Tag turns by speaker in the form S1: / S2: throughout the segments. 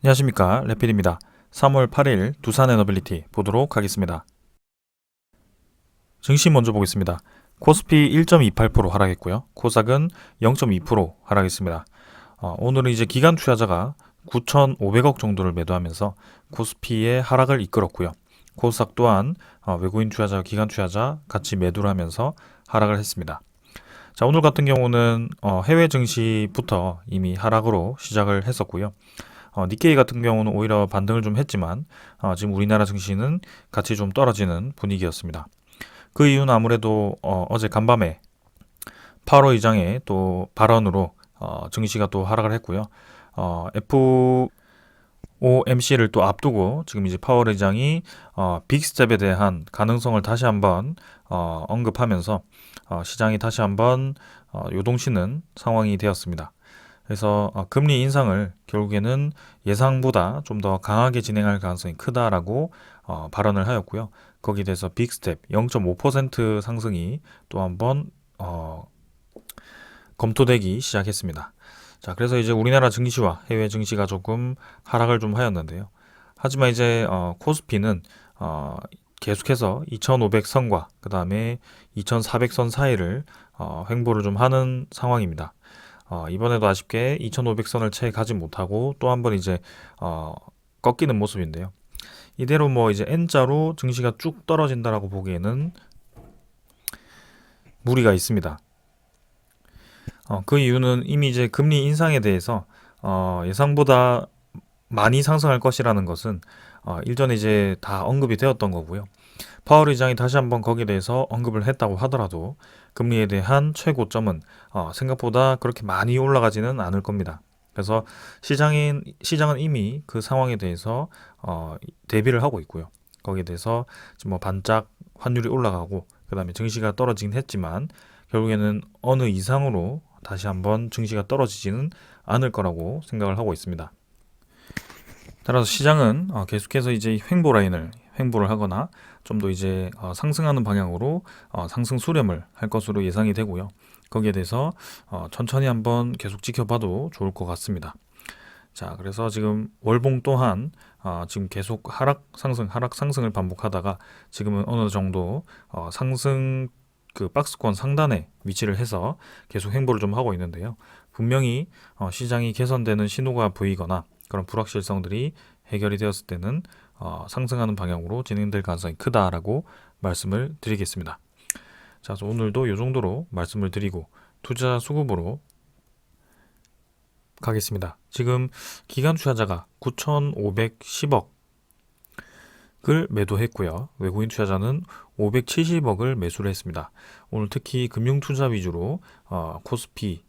S1: 안녕하십니까, 레필입니다. 3월 8일 두산 에너빌리티 보도록 하겠습니다. 증시 먼저 보겠습니다. 코스피 1.28% 하락했고요. 코스닥은 0.2% 하락했습니다. 오늘은 이제 기관 투자자가 9,500억 정도를 매도하면서 코스피의 하락을 이끌었고요. 코스닥 또한 외국인 투자자, 기관 투자자 같이 매도를 하면서 하락을 했습니다. 자, 오늘 같은 경우는 해외 증시부터 이미 하락으로 시작을 했었고요. 니케이 같은 경우는 오히려 반등을 좀 했지만 지금 우리나라 증시는 같이 좀 떨어지는 분위기였습니다. 그 이유는 아무래도 어제 간밤에 파월 의장의 또 발언으로 증시가 또 하락을 했고요. FOMC를 또 앞두고 지금 이제 파월 의장이 빅스텝에 대한 가능성을 다시 한번 언급하면서 시장이 다시 한번 요동치는 상황이 되었습니다. 그래서 금리 인상을 결국에는 예상보다 좀 더 강하게 진행할 가능성이 크다라고 발언을 하였고요. 거기에 대해서 빅스텝 0.5% 상승이 또 한번 검토되기 시작했습니다. 자, 그래서 이제 우리나라 증시와 해외 증시가 조금 하락을 좀 하였는데요. 하지만 이제 코스피는 계속해서 2,500선과 그 다음에 2,400선 사이를 횡보를 좀 하는 상황입니다. 이번에도 아쉽게 2,500선을 채 가지 못하고 또 한 번 이제 꺾이는 모습인데요. 이대로 뭐 이제 N자로 증시가 쭉 떨어진다라고 보기에는 무리가 있습니다. 그 이유는 이미 이제 금리 인상에 대해서 예상보다 많이 상승할 것이라는 것은 일전에 이제 다 언급이 되었던 거고요. 파월 의장이 다시 한번 거기에 대해서 언급을 했다고 하더라도 금리에 대한 최고점은 생각보다 그렇게 많이 올라가지는 않을 겁니다. 그래서 시장은 이미 그 상황에 대해서 대비를 하고 있고요. 거기에 대해서 지금 뭐 반짝 환율이 올라가고 그다음에 증시가 떨어지긴 했지만 결국에는 어느 이상으로 다시 한번 증시가 떨어지지는 않을 거라고 생각을 하고 있습니다. 따라서 시장은 계속해서 이제 횡보를 하거나 좀 더 이제 상승하는 방향으로 상승 수렴을 할 것으로 예상이 되고요. 거기에 대해서 천천히 한번 계속 지켜봐도 좋을 것 같습니다. 자, 그래서 지금 월봉 또한 지금 계속 하락 상승을 반복하다가 지금은 어느 정도 상승 그 박스권 상단에 위치를 해서 계속 횡보를 좀 하고 있는데요. 분명히 시장이 개선되는 신호가 보이거나 그런 불확실성들이 해결이 되었을 때는 상승하는 방향으로 진행될 가능성이 크다라고 말씀을 드리겠습니다. 자, 그래서 오늘도 이 정도로 말씀을 드리고 투자 수급으로 가겠습니다. 지금 기관 투자자가 9,510억을 매도했고요. 외국인 투자자는 570억을 매수를 했습니다. 오늘 특히 금융 투자 위주로 코스피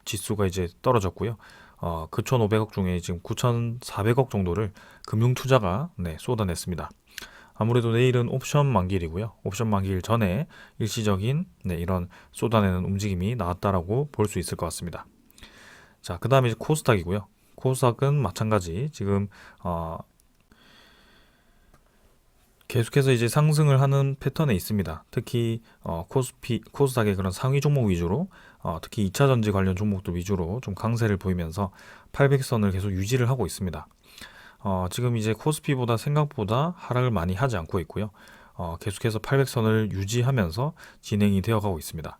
S1: 지수가 이제 떨어졌고요. 9,500억 중에 지금 9,400억 정도를 금융 투자가 쏟아냈습니다. 아무래도 내일은 옵션 만기일이고요. 옵션 만기일 전에 일시적인 이런 쏟아내는 움직임이 나왔다라고 볼 수 있을 것 같습니다. 자, 그 다음에 코스닥이고요. 코스닥은 마찬가지 지금 계속해서 이제 상승을 하는 패턴에 있습니다. 특히 코스닥의 그런 상위 종목 위주로 특히 2차 전지 관련 종목들 위주로 좀 강세를 보이면서 800선을 계속 유지를 하고 있습니다. 지금 이제 코스피보다 생각보다 하락을 많이 하지 않고 있고요. 계속해서 800선을 유지하면서 진행이 되어 가고 있습니다.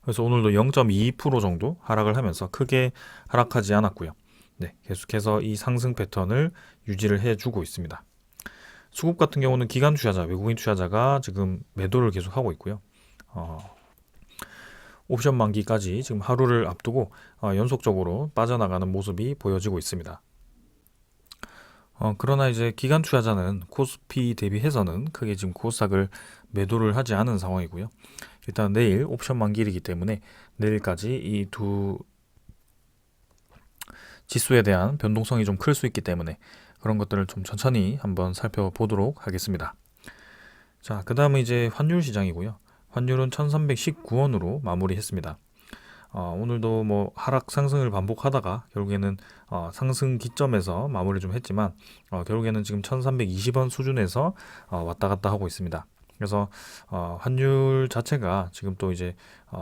S1: 그래서 오늘도 0.22% 정도 하락을 하면서 크게 하락하지 않았고요. 네, 계속해서 이 상승 패턴을 유지를 해주고 있습니다. 수급 같은 경우는 기관 투자자, 외국인 투자자가 지금 매도를 계속 하고 있고요. 옵션 만기까지 지금 하루를 앞두고 연속적으로 빠져나가는 모습이 보여지고 있습니다. 그러나 이제 기관 투자자는 코스피 대비해서는 크게 지금 코스닥을 매도를 하지 않은 상황이고요. 일단 내일 옵션 만기일이기 때문에 내일까지 이 두 지수에 대한 변동성이 좀 클 수 있기 때문에 그런 것들을 좀 천천히 한번 살펴보도록 하겠습니다. 자, 그 다음은 이제 환율 시장이고요. 환율은 1319원으로 마무리했습니다. 오늘도 뭐 하락 상승을 반복하다가 결국에는 상승 기점에서 마무리 좀 했지만 결국에는 지금 1320원 수준에서 왔다 갔다 하고 있습니다. 그래서 환율 자체가 지금 또 이제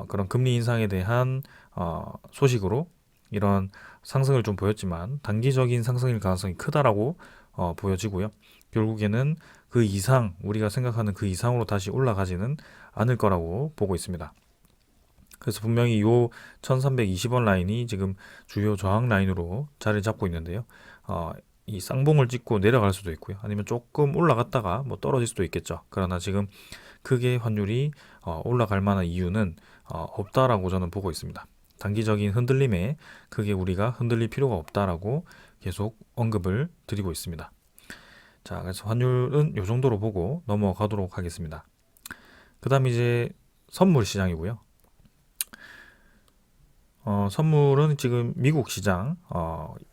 S1: 그런 금리 인상에 대한 소식으로 이런 상승을 좀 보였지만 단기적인 상승일 가능성이 크다라고 보여지고요. 결국에는 그 이상 우리가 생각하는 그 이상으로 다시 올라가지는 않을 거라고 보고 있습니다. 그래서 분명히 요 1320원 라인이 지금 주요 저항 라인으로 자리를 잡고 있는데요. 이 쌍봉을 찍고 내려갈 수도 있고요. 아니면 조금 올라갔다가 뭐 떨어질 수도 있겠죠. 그러나 지금 크게 환율이 올라갈 만한 이유는 없다라고 저는 보고 있습니다. 단기적인 흔들림에 크게 우리가 흔들릴 필요가 없다라고 계속 언급을 드리고 있습니다. 자, 그래서 환율은 요 정도로 보고 넘어가도록 하겠습니다. 그 다음 이제 선물 시장이고요. 선물은 지금 미국 시장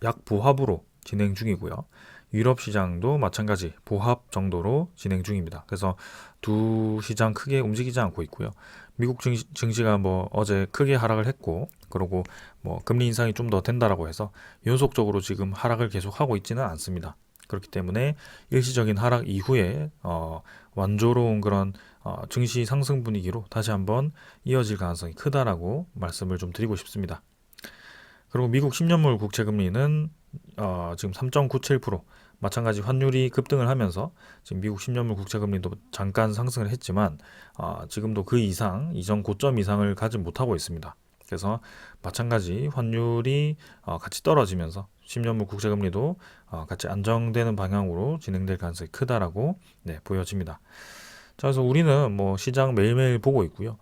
S1: 약 보합으로 진행 중이고요. 유럽 시장도 마찬가지 보합 정도로 진행 중입니다. 그래서 두 시장 크게 움직이지 않고 있고요. 미국 증시가 뭐 어제 크게 하락을 했고, 그리고 뭐 금리 인상이 좀 더 된다라고 해서 연속적으로 지금 하락을 계속하고 있지는 않습니다. 그렇기 때문에 일시적인 하락 이후에 완조로운 그런 증시 상승 분위기로 다시 한번 이어질 가능성이 크다라고 말씀을 좀 드리고 싶습니다. 그리고 미국 10년물 국채금리는 지금 3.97%, 마찬가지 환율이 급등을 하면서 지금 미국 10년물 국채금리도 잠깐 상승을 했지만 지금도 그 이상 이전 고점 이상을 가지 못하고 있습니다. 그래서 마찬가지 환율이 같이 떨어지면서 10년물 국채금리도 같이 안정되는 방향으로 진행될 가능성이 크다라고 보여집니다. 자, 그래서 우리는 뭐 시장 매일매일 보고 있고요.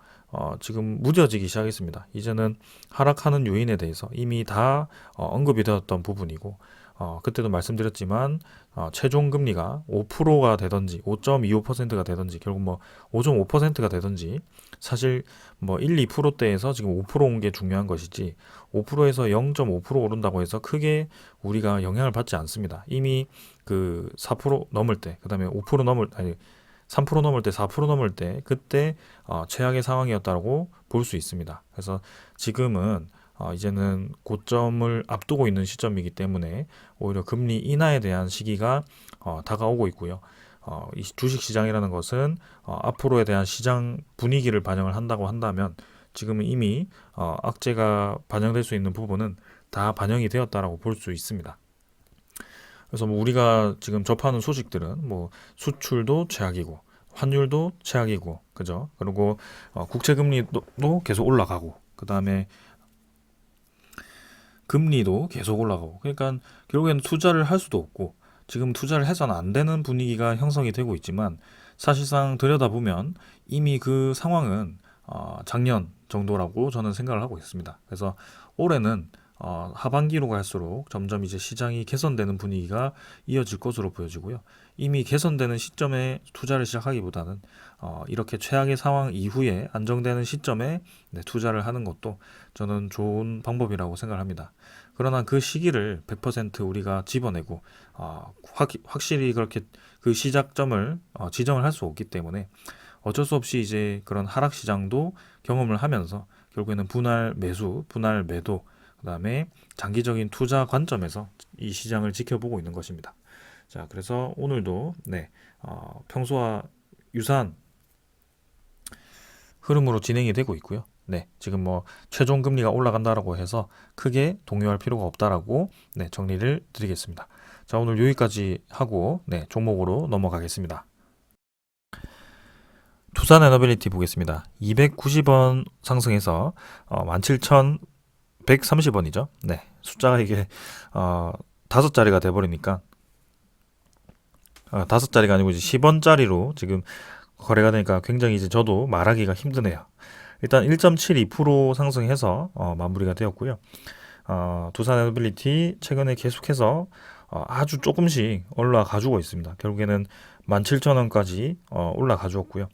S1: 지금 무뎌지기 시작했습니다. 이제는 하락하는 요인에 대해서 이미 다 언급이 되었던 부분이고, 그때도 말씀드렸지만 최종 금리가 5%가 되든지 5.25%가 되든지 결국 뭐 5.5%가 되든지 사실 뭐 1, 2%대에서 지금 5% 온 게 중요한 것이지 5%에서 0.5% 오른다고 해서 크게 우리가 영향을 받지 않습니다. 이미 그 4% 넘을 때, 그다음에 5% 넘을 아니 3% 넘을 때, 4% 넘을 때 그때 최악의 상황이었다고 볼 수 있습니다. 그래서 지금은 이제는 고점을 앞두고 있는 시점이기 때문에 오히려 금리 인하에 대한 시기가 다가오고 있고요. 이 주식 시장이라는 것은 앞으로에 대한 시장 분위기를 반영을 한다고 한다면 지금은 이미 악재가 반영될 수 있는 부분은 다 반영이 되었다라고 볼 수 있습니다. 그래서 뭐 우리가 지금 접하는 소식들은 뭐 수출도 최악이고 환율도 최악이고, 그죠? 그리고 국채 금리도 계속 올라가고, 그 다음에 금리도 계속 올라가고, 그러니까 결국에는 투자를 할 수도 없고 지금 투자를 해서는 안 되는 분위기가 형성이 되고 있지만 사실상 들여다보면 이미 그 상황은 작년 정도라고 저는 생각을 하고 있습니다. 그래서 올해는 하반기로 갈수록 점점 이제 시장이 개선되는 분위기가 이어질 것으로 보여지고요. 이미 개선되는 시점에 투자를 시작하기보다는 이렇게 최악의 상황 이후에 안정되는 시점에 투자를 하는 것도 저는 좋은 방법이라고 생각합니다. 그러나 그 시기를 100% 우리가 집어내고 확실히 그렇게 그 시작점을 지정을 할 수 없기 때문에 어쩔 수 없이 이제 그런 하락 시장도 경험을 하면서 결국에는 분할 매수, 분할 매도, 그다음에 장기적인 투자 관점에서 이 시장을 지켜보고 있는 것입니다. 자, 그래서 오늘도 평소와 유사한 흐름으로 진행이 되고 있고요. 지금 뭐 최종 금리가 올라간다라고 해서 크게 동요할 필요가 없다라고 정리를 드리겠습니다. 자, 오늘 여기까지 하고 종목으로 넘어가겠습니다. 두산 에너빌리티 보겠습니다. 290원 상승해서 17,130원이죠. 숫자가 이게 5자리가 돼버리니까 5자리가 아니고 이제 10원짜리로 지금 거래가 되니까 굉장히 이제 저도 말하기가 힘드네요. 일단 1.72% 상승해서 마무리가 되었고요. 두산 에너빌리티 최근에 계속해서 아주 조금씩 올라가주고 있습니다. 결국에는 17,000원까지 올라가주었고요.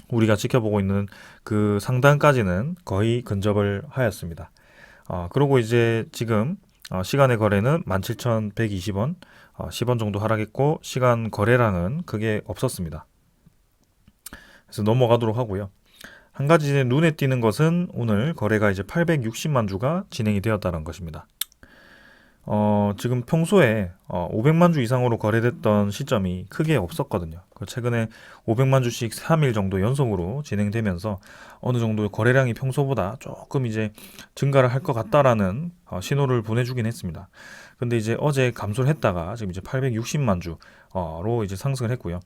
S1: 우리가 지켜보고 있는 그 상단까지는 거의 근접을 하였습니다. 그리고 이제 지금 시간의 거래는 17,120원, 10원 정도 하락했고 시간 거래량은 크게 없었습니다. 그래서 넘어가도록 하고요. 한 가지 눈에 띄는 것은 오늘 거래가 이제 860만 주가 진행이 되었다는 것입니다. 지금 평소에 500만 주 이상으로 거래됐던 시점이 크게 없었거든요. 최근에 500만 주씩 3일 정도 연속으로 진행되면서 어느 정도 거래량이 평소보다 조금 이제 증가를 할 것 같다라는 신호를 보내주긴 했습니다. 근데 이제 어제 감소를 했다가 지금 이제 860만 주로 이제 상승을 했고요.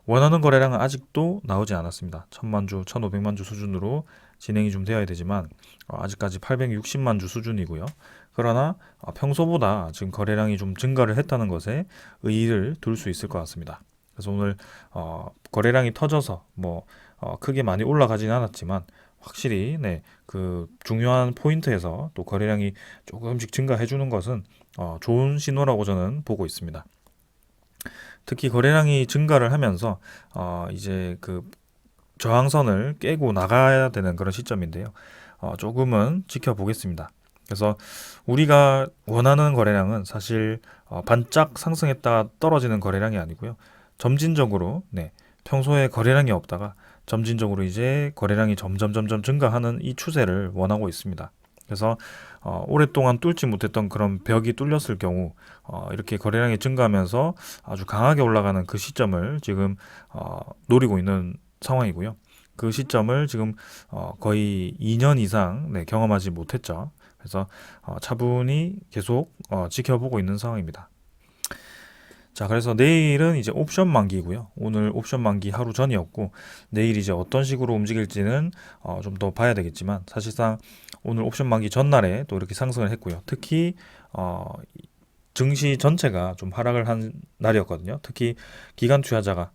S1: 원하는 거래량은 아직도 나오지 않았습니다. 1000만 주, 1500만 주 수준으로 진행이 좀 되어야 되지만 아직까지 860만 주 수준이고요. 그러나 평소보다 지금 거래량이 좀 증가를 했다는 것에 의의를 둘 수 있을 것 같습니다. 그래서 오늘 거래량이 터져서 뭐 크게 많이 올라가진 않았지만 확실히 그 중요한 포인트에서 또 거래량이 조금씩 증가해 주는 것은 좋은 신호라고 저는 보고 있습니다. 특히 거래량이 증가를 하면서 이제 그 저항선을 깨고 나가야 되는 그런 시점인데요. 조금은 지켜보겠습니다. 그래서 우리가 원하는 거래량은 사실 반짝 상승했다가 떨어지는 거래량이 아니고요. 점진적으로 평소에 거래량이 없다가 점진적으로 이제 거래량이 점점 증가하는 이 추세를 원하고 있습니다. 그래서 오랫동안 뚫지 못했던 그런 벽이 뚫렸을 경우 이렇게 거래량이 증가하면서 아주 강하게 올라가는 그 시점을 지금 노리고 있는 상황이고요. 그 시점을 지금 거의 2년 이상 경험하지 못했죠. 그래서 차분히 계속 지켜보고 있는 상황입니다. 자, 그래서 내일은 이제 옵션 만기고요. 오늘 옵션 만기 하루 전이었고 내일 이제 어떤 식으로 움직일지는 좀 더 봐야 되겠지만 사실상 오늘 옵션 만기 전날에 또 이렇게 상승을 했고요. 특히 증시 전체가 좀 하락을 한 날이었거든요. 특히 기관 투자자가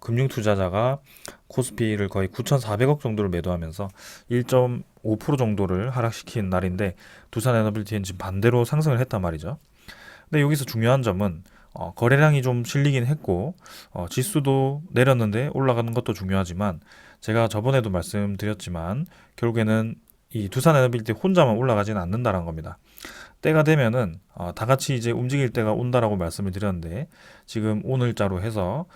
S1: 금융 투자자가 코스피를 거의 9,400억 정도를 매도하면서 1.5% 정도를 하락시킨 날인데 두산 에너빌티는 지금 반대로 상승을 했단 말이죠. 근데 여기서 중요한 점은 거래량이 좀 실리긴 했고 지수도 내렸는데 올라가는 것도 중요하지만 제가 저번에도 말씀드렸지만 결국에는 이 두산 에너빌티 혼자만 올라가지는 않는다는 겁니다. 때가 되면은 다 같이 이제 움직일 때가 온다라고 말씀을 드렸는데 지금 오늘자로 해서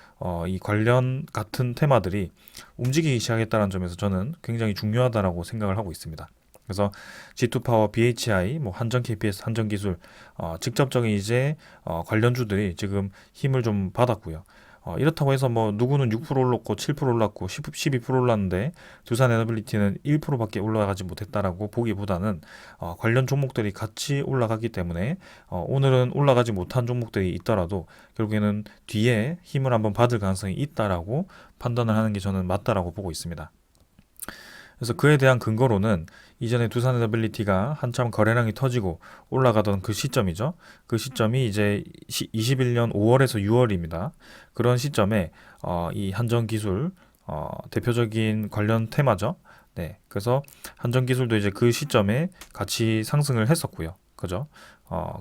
S1: 이 관련 같은 테마들이 움직이기 시작했다는 점에서 저는 굉장히 중요하다라고 생각을 하고 있습니다. 그래서 G2파워, BHI, 뭐 한전 KPS, 한전 기술 직접적인 이제 관련주들이 지금 힘을 좀 받았고요. 이렇다고 해서 뭐 누구는 6% 올랐고 7% 올랐고 12% 올랐는데 두산 에너빌리티는 1%밖에 올라가지 못했다라고 보기보다는 관련 종목들이 같이 올라가기 때문에 오늘은 올라가지 못한 종목들이 있더라도 결국에는 뒤에 힘을 한번 받을 가능성이 있다라고 판단을 하는 게 저는 맞다라고 보고 있습니다. 그래서 그에 대한 근거로는 이전에 두산 에너빌리티가 한참 거래량이 터지고 올라가던 그 시점이죠. 그 시점이 이제 21년 5월에서 6월입니다. 그런 시점에 이 한전기술 대표적인 관련 테마죠. 네, 그래서 한전기술도 이제 그 시점에 같이 상승을 했었고요. 그죠?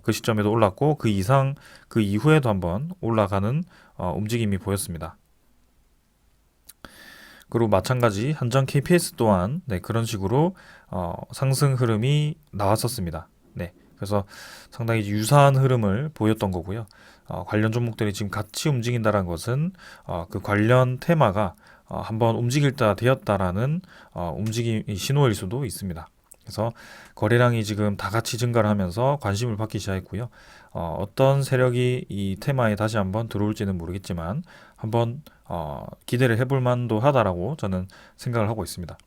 S1: 그 시점에도 올랐고 그 이상 그 이후에도 한번 올라가는 움직임이 보였습니다. 그리고 마찬가지 한전 KPS 또한 그런 식으로 상승 흐름이 나왔었습니다. 네, 그래서 상당히 유사한 흐름을 보였던 거고요. 관련 종목들이 지금 같이 움직인다는 것은 그 관련 테마가 한번 움직일 때 되었다라는 움직임 신호일 수도 있습니다. 그래서 거래량이 지금 다 같이 증가를 하면서 관심을 받기 시작했고요. 어떤 세력이 이 테마에 다시 한번 들어올지는 모르겠지만 한번 기대를 해볼 만도 하다라고 저는 생각을 하고 있습니다.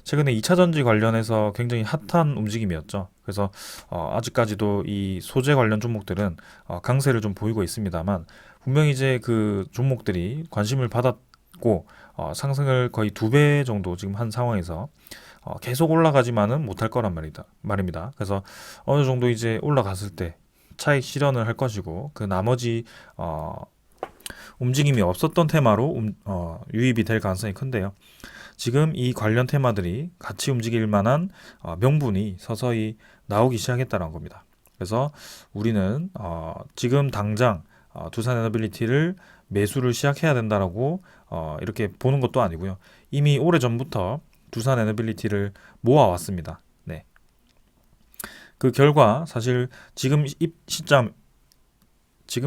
S1: 최근에 2차전지 관련해서 굉장히 핫한 움직임이었죠. 그래서 아직까지도 이 소재 관련 종목들은 강세를 좀 보이고 있습니다만 분명히 이제 그 종목들이 관심을 받았고 상승을 거의 2배 정도 지금 한 상황에서 계속 올라가지만은 못할 거란 말입니다. 그래서 어느 정도 이제 올라갔을 때 차익 실현을 할 것이고 그 나머지 움직임이 없었던 테마로 유입이 될 가능성이 큰데요. 지금 이 관련 테마들이 같이 움직일 만한 명분이 서서히 나오기 시작했다는 겁니다. 그래서 우리는 지금 당장 두산 에너빌리티를 매수를 시작해야 된다라고 이렇게 보는 것도 아니고요. 이미 오래전부터 두산 에너빌리티를 모아왔습니다. 네. 그 결과 사실 지금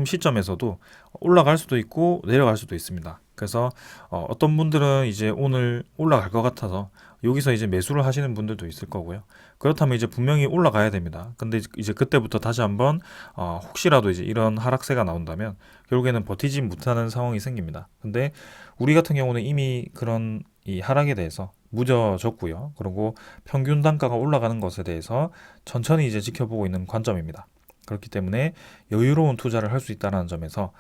S1: 시점에서도 올라갈 수도 있고 내려갈 수도 있습니다. 그래서 어떤 분들은 이제 오늘 올라갈 것 같아서 여기서 이제 매수를 하시는 분들도 있을 거고요. 그렇다면 이제 분명히 올라가야 됩니다. 근데 이제 그때부터 다시 한번 혹시라도 이제 이런 하락세가 나온다면 결국에는 버티지 못하는 상황이 생깁니다. 근데 우리 같은 경우는 이미 그런 이 하락에 대해서 무뎌졌고요. 그리고 평균 단가가 올라가는 것에 대해서 천천히 이제 지켜보고 있는 관점입니다. 그렇기 때문에 여유로운 투자를 할 수 있다는 점에서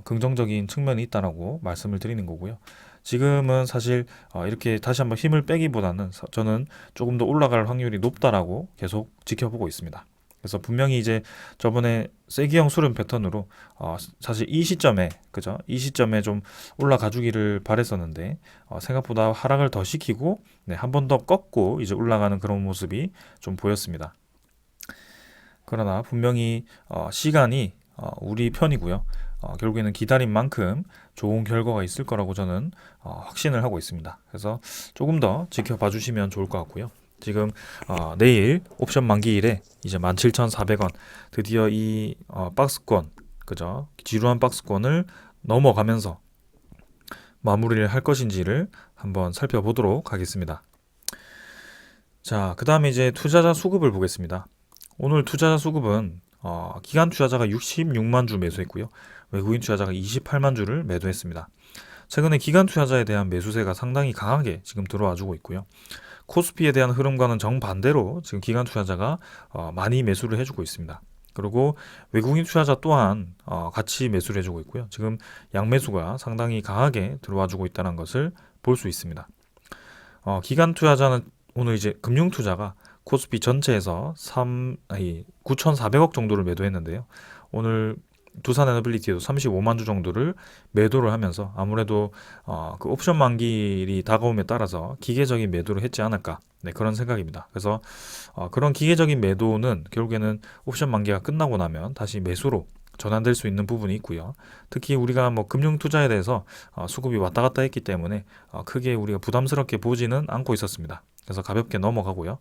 S1: 긍정적인 측면이 있다라고 말씀을 드리는 거고요. 지금은 사실 이렇게 다시 한번 힘을 빼기보다는 저는 조금 더 올라갈 확률이 높다라고 계속 지켜보고 있습니다. 그래서 분명히 이제 저번에 세기형 수렴 패턴으로 사실 이 시점에 그죠? 이 시점에 좀 올라가 주기를 바랬었는데 생각보다 하락을 더 시키고 네, 한 번 더 꺾고 이제 올라가는 그런 모습이 좀 보였습니다. 그러나 분명히 시간이 우리 편이고요. 결국에는 기다린 만큼 좋은 결과가 있을 거라고 저는 확신을 하고 있습니다. 그래서 조금 더 지켜봐 주시면 좋을 것 같고요. 지금 내일 옵션 만기일에 이제 17,400원 드디어 이 박스권 그죠? 지루한 박스권을 넘어가면서 마무리를 할 것인지를 한번 살펴보도록 하겠습니다. 자, 그 다음에 이제 투자자 수급을 보겠습니다. 오늘 투자자 수급은 기관 투자자가 66만 주 매수했고요. 외국인 투자자가 28만 주를 매도했습니다. 최근에 기관 투자자에 대한 매수세가 상당히 강하게 지금 들어와 주고 있고요. 코스피에 대한 흐름과는 정반대로 지금 기관 투자자가 많이 매수를 해주고 있습니다. 그리고 외국인 투자자 또한 같이 매수를 해주고 있고요. 지금 양매수가 상당히 강하게 들어와 주고 있다는 것을 볼 수 있습니다. 기관 투자자는 오늘 이제 금융 투자가 코스피 전체에서 9,400억 정도를 매도했는데요. 오늘 두산에너빌리티도 35만 주 정도를 매도를 하면서 아무래도 그 옵션 만기일이 다가옴에 따라서 기계적인 매도를 했지 않을까 네, 그런 생각입니다. 그래서 그런 기계적인 매도는 결국에는 옵션 만기가 끝나고 나면 다시 매수로 전환될 수 있는 부분이 있고요. 특히 우리가 뭐 금융 투자에 대해서 수급이 왔다 갔다 했기 때문에 크게 우리가 부담스럽게 보지는 않고 있었습니다. 그래서 가볍게 넘어가고요.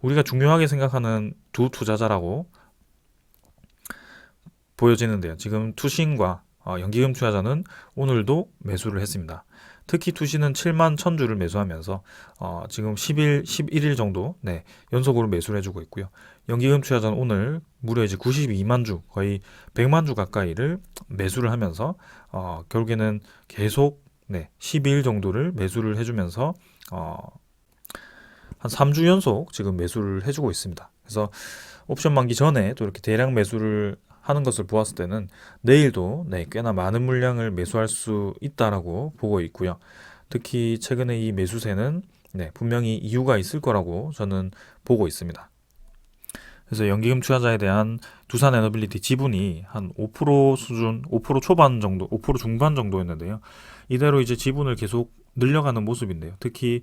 S1: 우리가 중요하게 생각하는 두 투자자라고 보여지는데요. 지금 투신과 연기금 투자자는 오늘도 매수를 했습니다. 특히 투신은 7만 1000주를 매수하면서 지금 11일 정도 네, 연속으로 매수를 해주고 있고요. 연기금 투자자는 오늘 무려 이제 92만 주, 거의 100만 주 가까이를 매수를 하면서 결국에는 계속 네, 12일 정도를 매수를 해주면서 한 3주 연속 지금 매수를 해주고 있습니다. 그래서 옵션 만기 전에 또 이렇게 대량 매수를 하는 것을 보았을 때는 내일도 네, 꽤나 많은 물량을 매수할 수 있다라고 보고 있고요. 특히 최근에 이 매수세는 네, 분명히 이유가 있을 거라고 저는 보고 있습니다. 그래서 연기금 투자자에 대한 두산에너빌리티 지분이 한 5% 수준, 5% 초반 정도, 5% 중반 정도였는데요. 이대로 이제 지분을 계속 늘려가는 모습인데요. 특히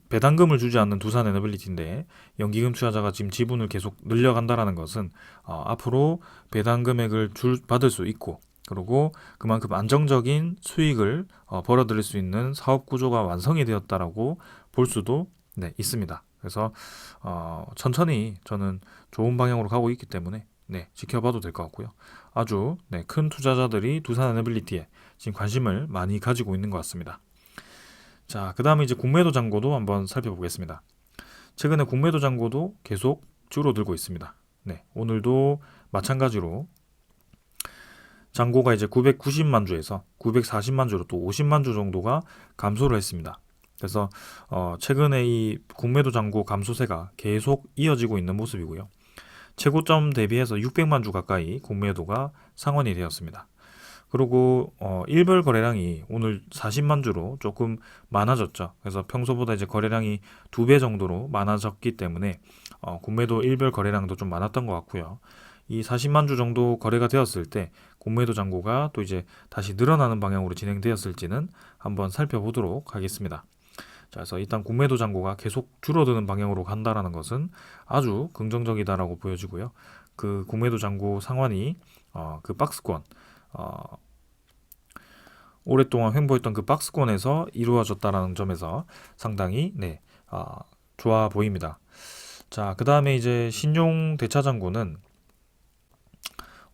S1: 배당금을 주지 않는 두산에너빌리티인데 연기금 투자자가 지금 지분을 계속 늘려간다라는 것은 앞으로 배당 금액을 받을 수 있고 그리고 그만큼 안정적인 수익을 벌어들일 수 있는 사업 구조가 완성이 되었다라고 볼 수도 네, 있습니다. 그래서 천천히 저는 좋은 방향으로 가고 있기 때문에 네, 지켜봐도 될 것 같고요. 아주 네, 큰 투자자들이 두산에너빌리티에 지금 관심을 많이 가지고 있는 것 같습니다. 자, 그 다음에 이제 공매도 잔고도 한번 살펴보겠습니다. 최근에 공매도 잔고도 계속 줄어들고 있습니다. 네, 오늘도 마찬가지로 잔고가 이제 990만 주에서 940만 주로 또 50만 주 정도가 감소를 했습니다. 그래서 최근에 이 공매도 잔고 감소세가 계속 이어지고 있는 모습이고요. 최고점 대비해서 600만 주 가까이 공매도가 상환이 되었습니다. 그리고 일별 거래량이 오늘 40만 주로 조금 많아졌죠. 그래서 평소보다 이제 거래량이 2배 정도로 많아졌기 때문에 공매도 일별 거래량도 좀 많았던 것 같고요. 이 40만 주 정도 거래가 되었을 때 공매도 잔고가 또 이제 다시 늘어나는 방향으로 진행되었을지는 한번 살펴보도록 하겠습니다. 자, 그래서 일단 공매도 잔고가 계속 줄어드는 방향으로 간다라는 것은 아주 긍정적이다라고 보여지고요. 그 공매도 잔고 상환이 그 박스권 오랫동안 횡보했던 그 박스권에서 이루어졌다라는 점에서 상당히 네, 좋아 보입니다. 자, 그 다음에 이제 신용 대차 잔고는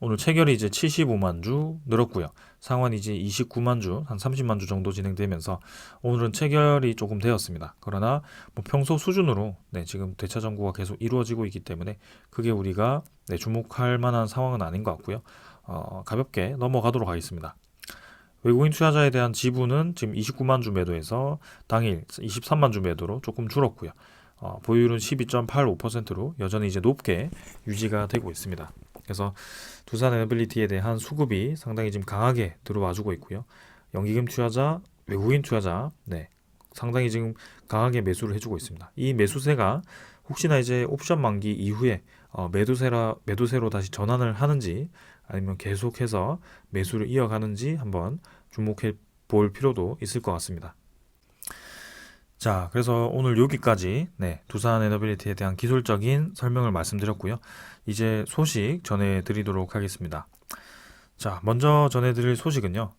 S1: 오늘 체결이 이제 75만 주 늘었고요. 상환이 이제 29만 주, 한 30만 주 정도 진행되면서 오늘은 체결이 조금 되었습니다. 그러나 뭐 평소 수준으로 네, 지금 대차 정구가 계속 이루어지고 있기 때문에 그게 우리가 네, 주목할 만한 상황은 아닌 것 같고요. 가볍게 넘어가도록 하겠습니다. 외국인 투자자에 대한 지분은 지금 29만 주 매도에서 당일 23만 주 매도로 조금 줄었고요. 보유율은 12.85%로 여전히 이제 높게 유지가 되고 있습니다. 그래서 두산 에너빌리티에 대한 수급이 상당히 지금 강하게 들어와주고 있고요. 연기금 투자자, 외국인 투자자, 네, 상당히 지금 강하게 매수를 해주고 있습니다. 이 매수세가 혹시나 이제 옵션 만기 이후에 매도세로 다시 전환을 하는지 아니면 계속해서 매수를 이어가는지 한번 주목해 볼 필요도 있을 것 같습니다. 자, 그래서 오늘 여기까지 네, 두산 에너빌리티에 대한 기술적인 설명을 말씀드렸고요. 이제 소식 전해드리도록 하겠습니다. 자, 먼저 전해드릴 소식은요.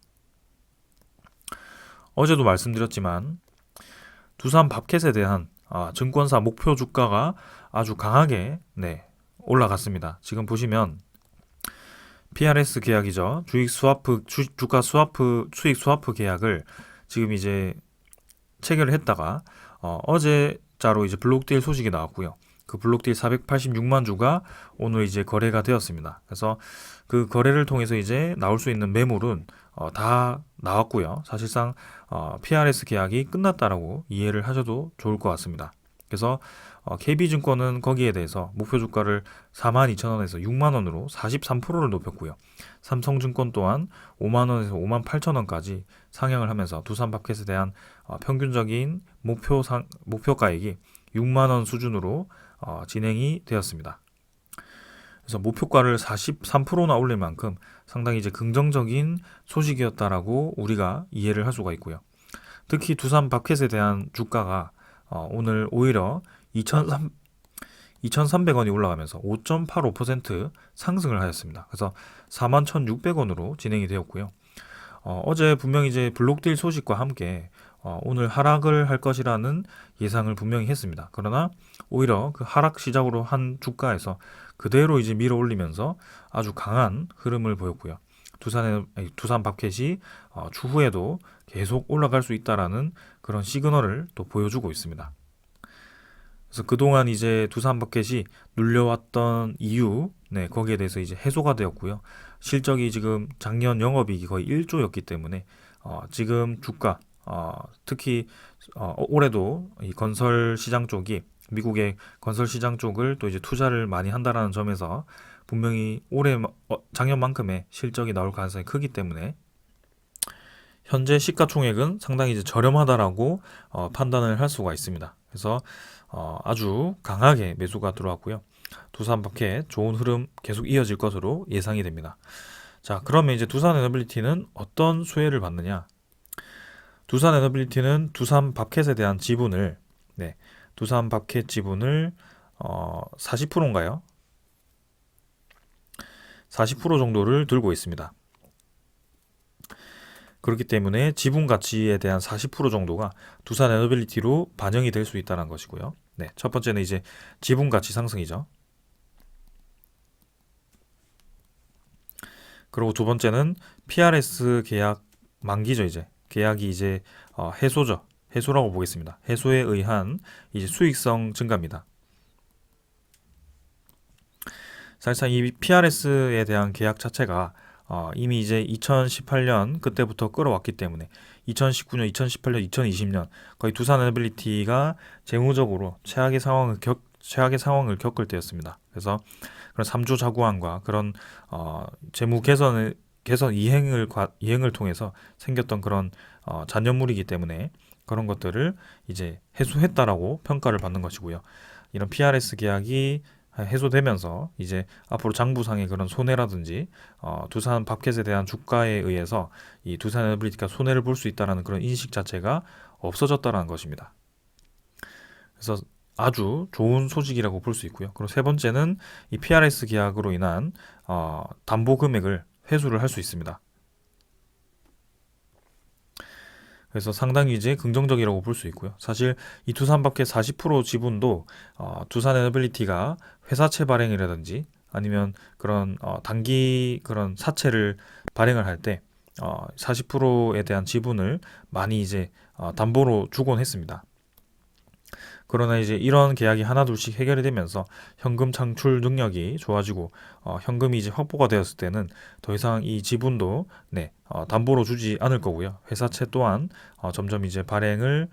S1: 어제도 말씀드렸지만 두산 밥켓에 대한 증권사 목표 주가가 아주 강하게 네, 올라갔습니다. 지금 보시면 PRS 계약이죠. 주가 스와프, 수익 스와프 계약을 지금 이제 체결을 했다가 어제자로 이제 블록딜 소식이 나왔고요. 그 블록딜 486만 주가 오늘 이제 거래가 되었습니다. 그래서 그 거래를 통해서 이제 나올 수 있는 매물은 다 나왔고요. 사실상 PRS 계약이 끝났다라고 이해를 하셔도 좋을 것 같습니다. 그래서 KB증권은 거기에 대해서 목표 주가를 42,000원에서 6만원으로 43%를 높였고요. 삼성증권 또한 5만원에서 58,000원까지 상향을 하면서 두산밥켓에 대한 평균적인 목표가액이 6만원 수준으로 진행이 되었습니다. 그래서 목표가를 43%나 올릴 만큼 상당히 이제 긍정적인 소식이었다라고 우리가 이해를 할 수가 있고요. 특히 두산밥켓에 대한 주가가 오늘 오히려 2,300원이 올라가면서 5.85% 상승을 하였습니다. 그래서 41,600원으로 진행이 되었고요. 어제 분명히 이제 블록딜 소식과 함께 오늘 하락을 할 것이라는 예상을 분명히 했습니다. 그러나 오히려 그 하락 시작으로 한 주가에서 그대로 이제 밀어 올리면서 아주 강한 흐름을 보였고요. 두산 밥켓이 추후에도 계속 올라갈 수 있다라는 그런 시그널을 또 보여주고 있습니다. 그래서 그동안 이제 두산 밥켓이 눌려왔던 이유, 네, 거기에 대해서 이제 해소가 되었고요. 실적이 지금 작년 영업이익이 거의 1조였기 때문에 지금 주가, 특히 올해도 이 건설 시장 쪽이 미국의 건설 시장 쪽을 또 이제 투자를 많이 한다라는 점에서 분명히 올해 작년만큼의 실적이 나올 가능성이 크기 때문에 현재 시가총액은 상당히 이제 저렴하다라고 판단을 할 수가 있습니다. 그래서 아주 강하게 매수가 들어왔고요. 두산밥켓 좋은 흐름 계속 이어질 것으로 예상이 됩니다. 자, 그러면 이제 두산 에너빌리티는 어떤 수혜를 받느냐? 두산 에너빌리티는 두산 밥켓에 대한 지분을 두산 밥켓 지분을 40%인가요? 40% 정도를 들고 있습니다. 그렇기 때문에 지분 가치에 대한 40% 정도가 두산 에너빌리티로 반영이 될 수 있다는 것이고요. 네, 첫 번째는 이제 지분 가치 상승이죠. 그리고 두 번째는 PRS 계약 만기죠. 이제 계약이 이제 해소죠. 해소라고 보겠습니다. 해소에 의한 이제 수익성 증가입니다. 사실상 이 PRS에 대한 계약 자체가 이미 이제 2018년 그때부터 끌어왔기 때문에 2019년, 2018년, 2020년 거의 두산 에너빌리티가 재무적으로 최악의 상황을 겪을 때였습니다. 그래서 그런 3조 자구안과 그런 재무 개선 이행을 통해서 생겼던 그런 잔여물이기 때문에 그런 것들을 이제 해소했다라고 평가를 받는 것이고요. 이런 PRS 계약이 해소되면서 이제 앞으로 장부상의 그런 손해라든지 두산 밥켓에 대한 주가에 의해서 이 두산 에너빌리티가 손해를 볼 수 있다는 그런 인식 자체가 없어졌다는 것입니다. 그래서 아주 좋은 소식이라고 볼 수 있고요. 그리고 세 번째는 이 PRS 계약으로 인한 담보 금액을 회수를 할 수 있습니다. 그래서 상당히 이제 긍정적이라고 볼 수 있고요. 사실 이 두산밥켓 40% 지분도 두산 에너빌리티가 회사채 발행이라든지 아니면 그런 단기 그런 사채를 발행을 할 때 40%에 대한 지분을 많이 이제 담보로 주곤 했습니다. 그러나 이제 이런 계약이 하나둘씩 해결이 되면서 현금 창출 능력이 좋아지고 현금이 이제 확보가 되었을 때는 더 이상 이 지분도 담보로 주지 않을 거고요. 회사채 또한 점점 이제 발행을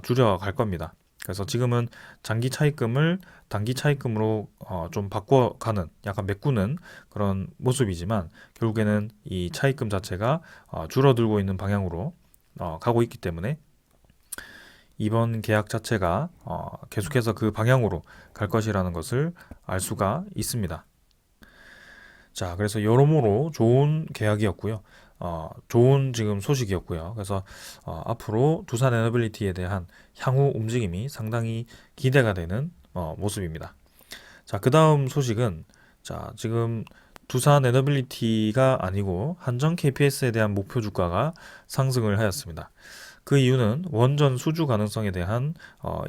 S1: 줄여갈 겁니다. 그래서 지금은 장기 차입금을 단기 차입금으로 좀 바꿔가는 약간 메꾸는 그런 모습이지만 결국에는 이 차입금 자체가 줄어들고 있는 방향으로 가고 있기 때문에 이번 계약 자체가 계속해서 그 방향으로 갈 것이라는 것을 알 수가 있습니다. 자, 그래서 여러모로 좋은 계약이었고요. 좋은 지금 소식이었고요. 그래서 앞으로 두산 에너빌리티에 대한 향후 움직임이 상당히 기대가 되는 모습입니다. 자, 그 다음 소식은 자, 지금 두산 에너빌리티가 아니고 한정 KPS에 대한 목표 주가가 상승을 하였습니다. 그 이유는 원전 수주 가능성에 대한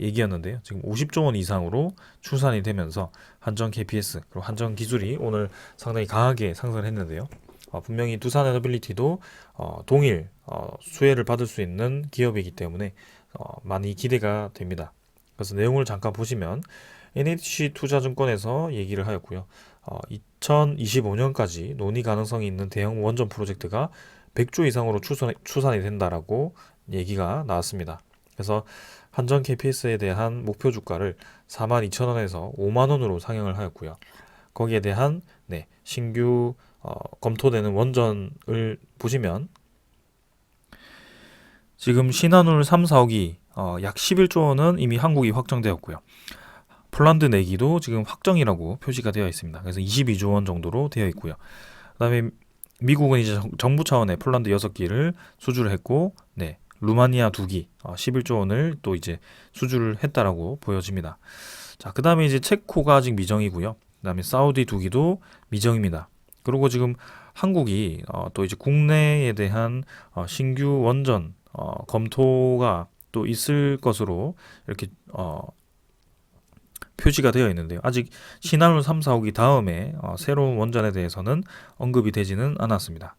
S1: 얘기였는데요. 지금 50조 원 이상으로 추산이 되면서 한전 KPS 그리고 한전 기술이 오늘 상당히 강하게 상승을 했는데요. 분명히 두산 에너빌리티도 동일 수혜를 받을 수 있는 기업이기 때문에 많이 기대가 됩니다. 그래서 내용을 잠깐 보시면 NH투자증권에서 얘기를 하였고요. 2025년까지 논의 가능성이 있는 대형 원전 프로젝트가 100조 이상으로 추산이 된다라고 얘기가 나왔습니다. 그래서 한전 KPS에 대한 목표 주가를 42,000원에서 5만원으로 상향을 하였고요. 거기에 대한 신규 검토되는 원전을 보시면 지금 신한울 3, 4호기 약 11조 원은 이미 한국이 확정되었고요. 폴란드 내기도 지금 확정이라고 표시가 되어 있습니다. 그래서 22조 원 정도로 되어 있고요. 그다음에 미국은 이제 정부 차원의 폴란드 6기를 수주를 했고, 루마니아 2기 11조 원을 또 이제 수주를 했다라고 보여집니다. 자, 그다음에 이제 체코가 아직 미정이고요. 그다음에 사우디 2기도 미정입니다. 그리고 지금 한국이 또 이제 국내에 대한 신규 원전 검토가 또 있을 것으로 이렇게 표시가 되어 있는데요. 아직 신한울 3, 4호기 다음에 새로운 원전에 대해서는 언급이 되지는 않았습니다.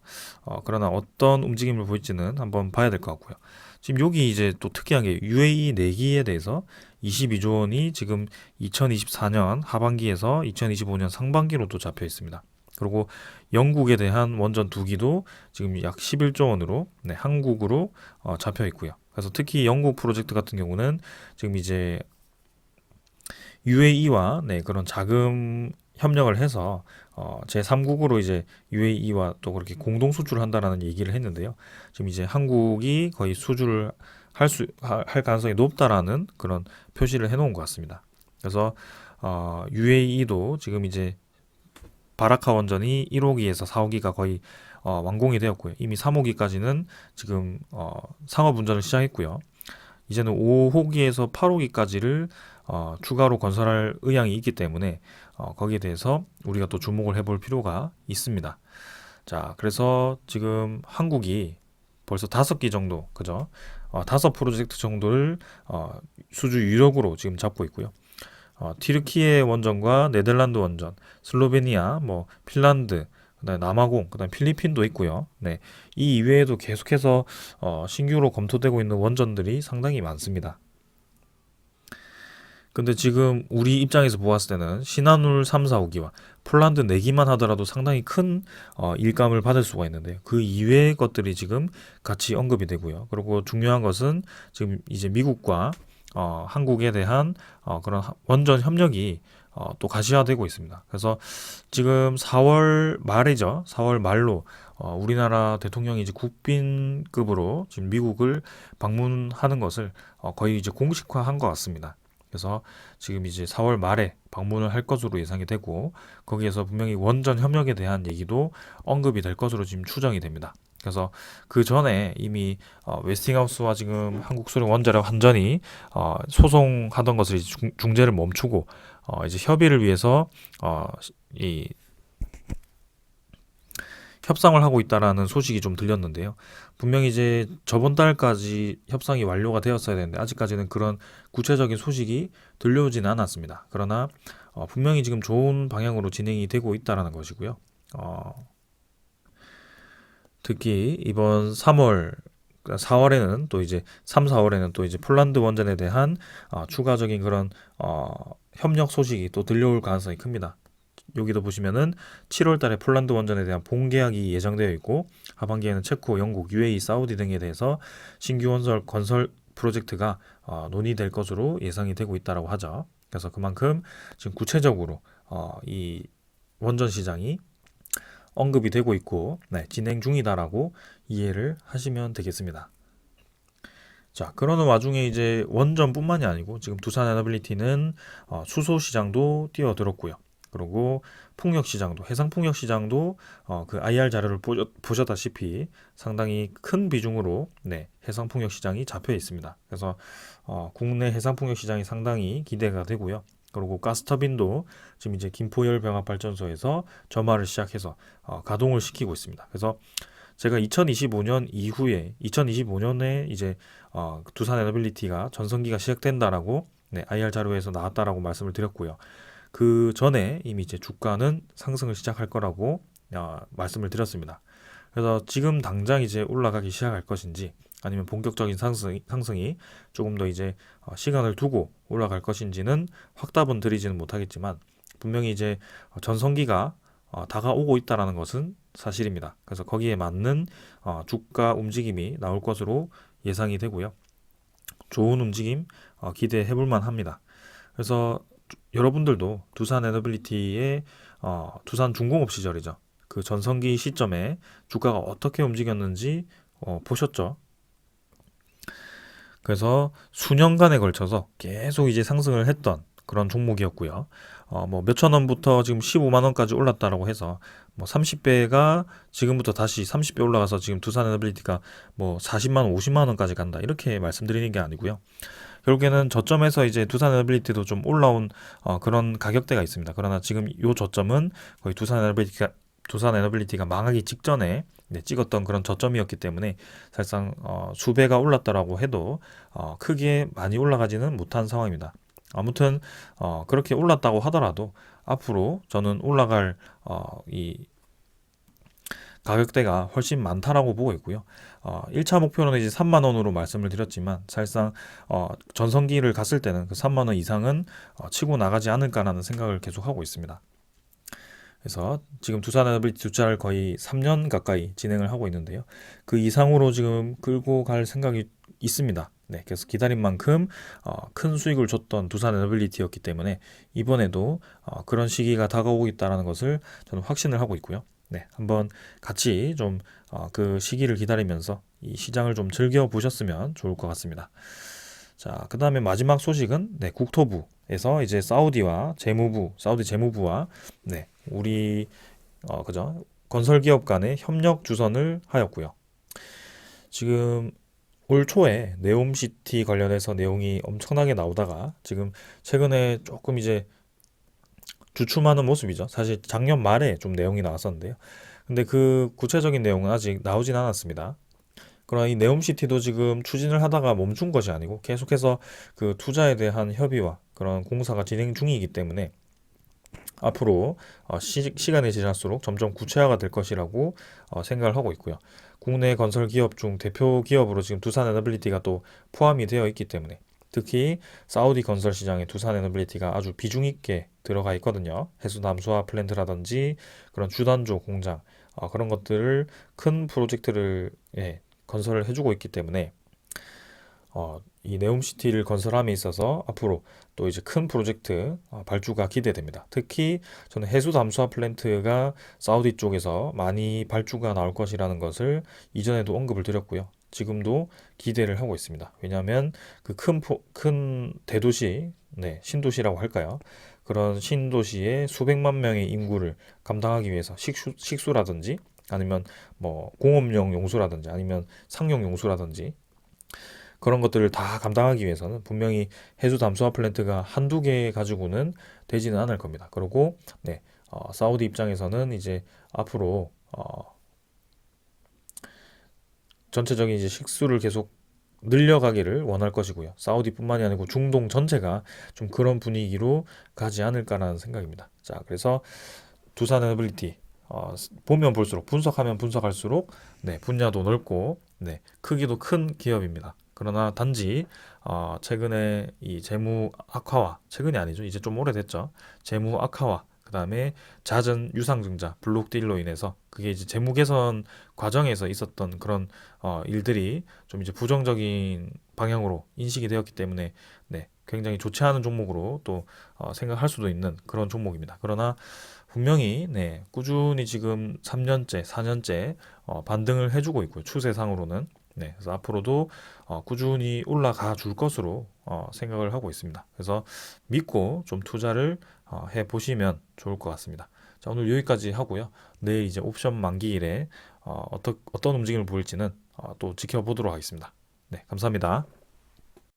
S1: 그러나 어떤 움직임을 보일지는 한번 봐야 될 것 같고요. 지금 여기 이제 또 특이한 게 UAE 내기에 대해서 22조 원이 지금 2024년 하반기에서 2025년 상반기로 또 잡혀 있습니다. 그리고 영국에 대한 원전 2기도 지금 약 11조 원으로 한국으로 잡혀 있고요. 그래서 특히 영국 프로젝트 같은 경우는 지금 이제 UAE와 그런 자금 협력을 해서 제3국으로 이제 UAE와 또 그렇게 공동 수주를 한다라는 얘기를 했는데요. 지금 이제 한국이 거의 수주를 할 가능성이 높다라는 그런 표시를 해놓은 것 같습니다. 그래서 UAE도 지금 이제 바라카 원전이 1호기에서 4호기가 거의 완공이 되었고요. 이미 3호기까지는 지금 상업 운전을 시작했고요. 이제는 5호기에서 8호기까지를 추가로 건설할 의향이 있기 때문에 거기에 대해서 우리가 또 주목을 해볼 필요가 있습니다. 자, 그래서 지금 한국이 벌써 5기 정도, 그죠? 5프로젝트 정도를 수주 유력으로 지금 잡고 있고요. 튀르키예 원전과 네덜란드 원전, 슬로베니아, 핀란드, 그다음에 남아공, 그다음에 필리핀도 있고요. 이 이외에도 계속해서 신규로 검토되고 있는 원전들이 상당히 많습니다. 근데 지금 우리 입장에서 보았을 때는 신한울 3, 4호기와 폴란드 내기만 하더라도 상당히 큰 일감을 받을 수가 있는데요. 그 이외의 것들이 지금 같이 언급이 되고요. 그리고 중요한 것은 지금 이제 미국과 한국에 대한 그런 원전 협력이 또 가시화되고 있습니다. 그래서 지금 4월 말이죠. 4월 말로 우리나라 대통령이 이제 국빈급으로 지금 미국을 방문하는 것을 거의 이제 공식화한 것 같습니다. 그래서 지금 이제 4월 말에 방문을 할 것으로 예상이 되고 거기에서 분명히 원전 협력에 대한 얘기도 언급이 될 것으로 지금 추정이 됩니다. 그래서 그 전에 이미 웨스팅하우스와 지금 한국소련 원자력 한전이 소송하던 것을 이제 중재를 멈추고 이제 협의를 위해서 이 협상을 하고 있다라는 소식이 좀 들렸는데요. 분명히 이제 저번 달까지 협상이 완료가 되었어야 되는데 아직까지는 그런 구체적인 소식이 들려오지는 않았습니다. 그러나 분명히 지금 좋은 방향으로 진행이 되고 있다라는 것이고요. 특히 이번 3월, 4월에는 또 이제 3, 4월에는 또 이제 폴란드 원전에 대한 추가적인 그런 협력 소식이 또 들려올 가능성이 큽니다. 여기도 보시면은 7월 달에 폴란드 원전에 대한 본계약이 예정되어 있고 하반기에는 체코, 영국, UAE, 사우디 등에 대해서 신규 건설 프로젝트가 논의될 것으로 예상이 되고 있다고 하죠. 그래서 그만큼 지금 구체적으로 이 원전 시장이 언급이 되고 있고 진행 중이다라고 이해를 하시면 되겠습니다. 자, 그러는 와중에 이제 원전뿐만이 아니고 지금 두산 에너빌리티는 수소 시장도 뛰어들었고요. 그리고 풍력 시장도, 해상 풍력 시장도 그 IR 자료를 보셨다시피 상당히 큰 비중으로 해상 풍력 시장이 잡혀 있습니다. 그래서 국내 해상 풍력 시장이 상당히 기대가 되고요. 그리고 가스터빈도 지금 이제 김포열병합발전소에서 점화를 시작해서 가동을 시키고 있습니다. 그래서 제가 2025년 이후에 2025년에 이제 두산 에너빌리티가 전성기가 시작된다라고 IR 자료에서 나왔다라고 말씀을 드렸고요. 그 전에 이미 이제 주가는 상승을 시작할 거라고 말씀을 드렸습니다. 그래서 지금 당장 이제 올라가기 시작할 것인지 아니면 본격적인 상승이 조금 더 이제 시간을 두고 올라갈 것인지는 확답은 드리지는 못하겠지만 분명히 이제 전성기가 다가오고 있다라는 것은 사실입니다. 그래서 거기에 맞는 주가 움직임이 나올 것으로 예상이 되고요. 좋은 움직임 기대해 볼 만합니다. 그래서 여러분들도 두산 에너빌리티의 두산 중공업 시절이죠. 그 전성기 시점에 주가가 어떻게 움직였는지 보셨죠? 그래서 수년간에 걸쳐서 계속 이제 상승을 했던 그런 종목이었고요. 뭐 몇천 원부터 지금 15만 원까지 올랐다라고 해서 뭐 30배가 지금부터 다시 30배 올라가서 지금 두산 에너빌리티가 뭐 40만 원, 50만 원까지 간다 이렇게 말씀드리는 게 아니고요. 결국에는 저점에서 이제 두산 에너빌리티도 좀 올라온 그런 가격대가 있습니다. 그러나 지금 이 저점은 거의 두산 에너빌리티가 망하기 직전에 찍었던 그런 저점이었기 때문에 사실상 수배가 올랐다라고 해도 크게 많이 올라가지는 못한 상황입니다. 아무튼 그렇게 올랐다고 하더라도 앞으로 저는 올라갈 이 가격대가 훨씬 많다라고 보고 있고요. 1차 목표는 이제 3만 원으로 말씀을 드렸지만 사실상 전성기를 갔을 때는 그 3만 원 이상은 치고 나가지 않을까라는 생각을 계속 하고 있습니다. 그래서 지금 두산 에너빌리티 주차를 거의 3년 가까이 진행을 하고 있는데요. 그 이상으로 지금 끌고 갈 생각이 있습니다. 그래서 기다린 만큼 큰 수익을 줬던 두산 에너빌리티였기 때문에 이번에도 그런 시기가 다가오고 있다는 것을 저는 확신을 하고 있고요. 한번 같이 좀 그 시기를 기다리면서 이 시장을 좀 즐겨 보셨으면 좋을 것 같습니다. 자, 그 다음에 마지막 소식은 국토부에서 이제 사우디 재무부와 우리 그죠? 건설기업 간의 협력 주선을 하였고요. 지금 올 초에 네옴시티 관련해서 내용이 엄청나게 나오다가 지금 최근에 조금 이제 주춤하는 모습이죠. 사실 작년 말에 좀 내용이 나왔었는데요. 근데 그 구체적인 내용은 아직 나오진 않았습니다. 그러나 이 네옴시티도 지금 추진을 하다가 멈춘 것이 아니고 계속해서 그 투자에 대한 협의와 그런 공사가 진행 중이기 때문에 앞으로 시간이 지날수록 점점 구체화가 될 것이라고 생각을 하고 있고요. 국내 건설 기업 중 대표 기업으로 지금 두산 에너빌리티가 또 포함이 되어 있기 때문에 특히 사우디 건설 시장에 두산 에너빌리티가 아주 비중 있게 들어가 있거든요. 해수 담수화 플랜트라든지 그런 주단조 공장 그런 것들을 큰 프로젝트를 건설을 해주고 있기 때문에 이 네옴시티를 건설함에 있어서 앞으로 또 이제 큰 프로젝트 발주가 기대됩니다. 특히 저는 해수 담수화 플랜트가 사우디 쪽에서 많이 발주가 나올 것이라는 것을 이전에도 언급을 드렸고요. 지금도 기대를 하고 있습니다. 왜냐하면 그 큰 대도시, 신도시라고 할까요? 그런 신도시의 수백만 명의 인구를 감당하기 위해서 식수라든지 아니면 뭐 공업용 용수라든지 아니면 상용 용수라든지 그런 것들을 다 감당하기 위해서는 분명히 해수 담수화 플랜트가 한두 개 가지고는 되지는 않을 겁니다. 그리고 사우디 입장에서는 이제 앞으로 전체적인 이제 식수를 계속 늘려가기를 원할 것이고요. 사우디뿐만이 아니고 중동 전체가 좀 그런 분위기로 가지 않을까라는 생각입니다. 자, 그래서 두산 에너빌리티 보면 볼수록 분석하면 분석할수록 네, 분야도 넓고 네, 크기도 큰 기업입니다. 그러나 단지 최근에 이 재무 악화와 최근이 아니죠. 이제 좀 오래됐죠. 재무 악화와 그다음에 잦은 유상증자 블록딜로 인해서 그게 이제 재무 개선 과정에서 있었던 그런 일들이 좀 이제 부정적인 방향으로 인식이 되었기 때문에 네, 굉장히 좋지 않은 종목으로 또 생각할 수도 있는 그런 종목입니다. 그러나 분명히 네, 꾸준히 지금 3년째, 4년째 반등을 해주고 있고요. 추세상으로는. 네, 그래서 앞으로도 꾸준히 올라가 줄 것으로 생각을 하고 있습니다. 그래서 믿고 좀 투자를 해 보시면 좋을 것 같습니다. 자, 오늘 여기까지 하고요. 내일 이제 옵션 만기일에 어떤 움직임을 보일지는 또 지켜보도록 하겠습니다. 네, 감사합니다.